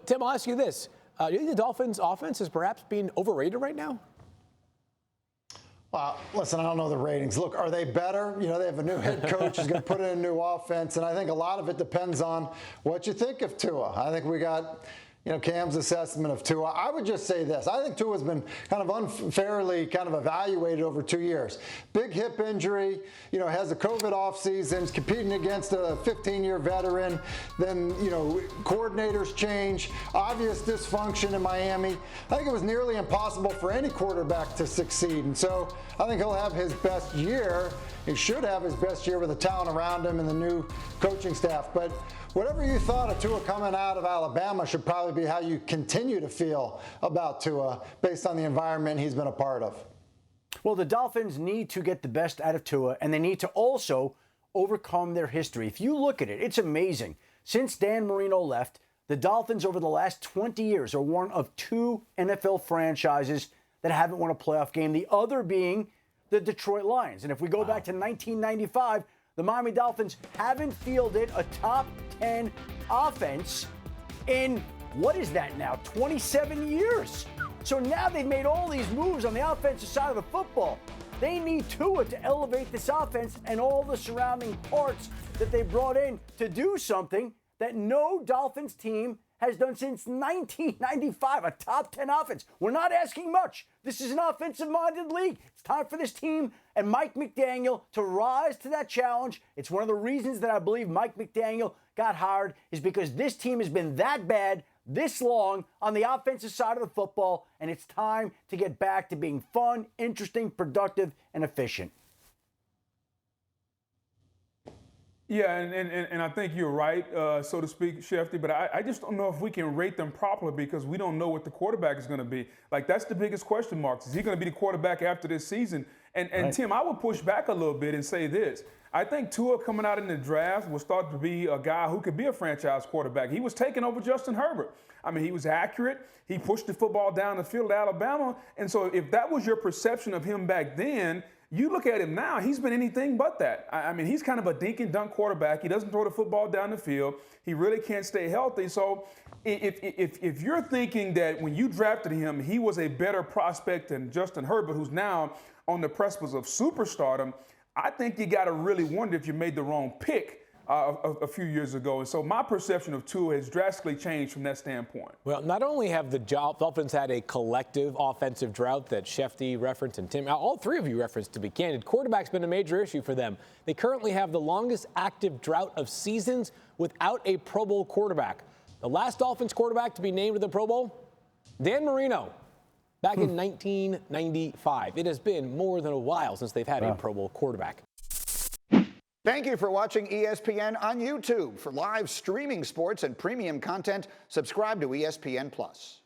Tim, I'll ask you this. Do you think the Dolphins' offense is perhaps being overrated right now? Well, listen, I don't know the ratings. Look, are they better? You know, they have a new head coach who's going to put in a new offense, and I think a lot of it depends on what you think of Tua. I think we got, Cam's assessment of Tua. I would just say this. I think Tua's been kind of unfairly kind of evaluated over 2 years. Big hip injury, has a COVID offseason, competing against a 15-year veteran. Then, coordinators change, obvious dysfunction in Miami. I think it was nearly impossible for any quarterback to succeed. And so I think he'll have his best year. He should have his best year with the talent around him and the new coaching staff. But whatever you thought of Tua coming out of Alabama should probably be how you continue to feel about Tua based on the environment he's been a part of. Well, the Dolphins need to get the best out of Tua, and they need to also overcome their history. If you look at it, it's amazing. Since Dan Marino left, the Dolphins over the last 20 years are one of 2 NFL franchises that haven't won a playoff game, the other being the Detroit Lions. And if we go back to 1995, the Miami Dolphins haven't fielded a top 10 offense in, what is that now, 27 years. So now they've made all these moves on the offensive side of the football. They need Tua to elevate this offense and all the surrounding parts that they brought in to do something that no Dolphins team has done since 1995, a top 10 offense. We're not asking much. This is an offensive-minded league. It's time for this team and Mike McDaniel to rise to that challenge. It's one of the reasons that I believe Mike McDaniel got hired is because this team has been that bad this long on the offensive side of the football, and it's time to get back to being fun, interesting, productive, and efficient. Yeah, and I think you're right, so to speak, Shefty, but I just don't know if we can rate them properly because we don't know what the quarterback is going to be. Like, that's the biggest question mark. Is he going to be the quarterback after this season? And right. Tim, I would push back a little bit and say this. I think Tua coming out in the draft will start to be a guy who could be a franchise quarterback. He was taking over Justin Herbert. I mean, he was accurate. He pushed the football down the field at Alabama. And so if that was your perception of him back then, you look at him now, he's been anything but that. I mean, he's kind of a dink and dunk quarterback. He doesn't throw the football down the field. He really can't stay healthy. So if you're thinking that when you drafted him, he was a better prospect than Justin Herbert, who's now on the precipice of superstardom, I think you got to really wonder if you made the wrong pick a few years ago. And so my perception of Tua has drastically changed from that standpoint. Well, not only have the Dolphins had a collective offensive drought that Shefty referenced and Tim, all three of you referenced, to be candid, quarterback's been a major issue for them. They currently have the longest active drought of seasons without a Pro Bowl quarterback. The last Dolphins quarterback to be named to the Pro Bowl, Dan Marino, back in 1995. It has been more than a while since they've had a Pro Bowl quarterback. Thank you for watching ESPN on YouTube. For live streaming sports and premium content, subscribe to ESPN+.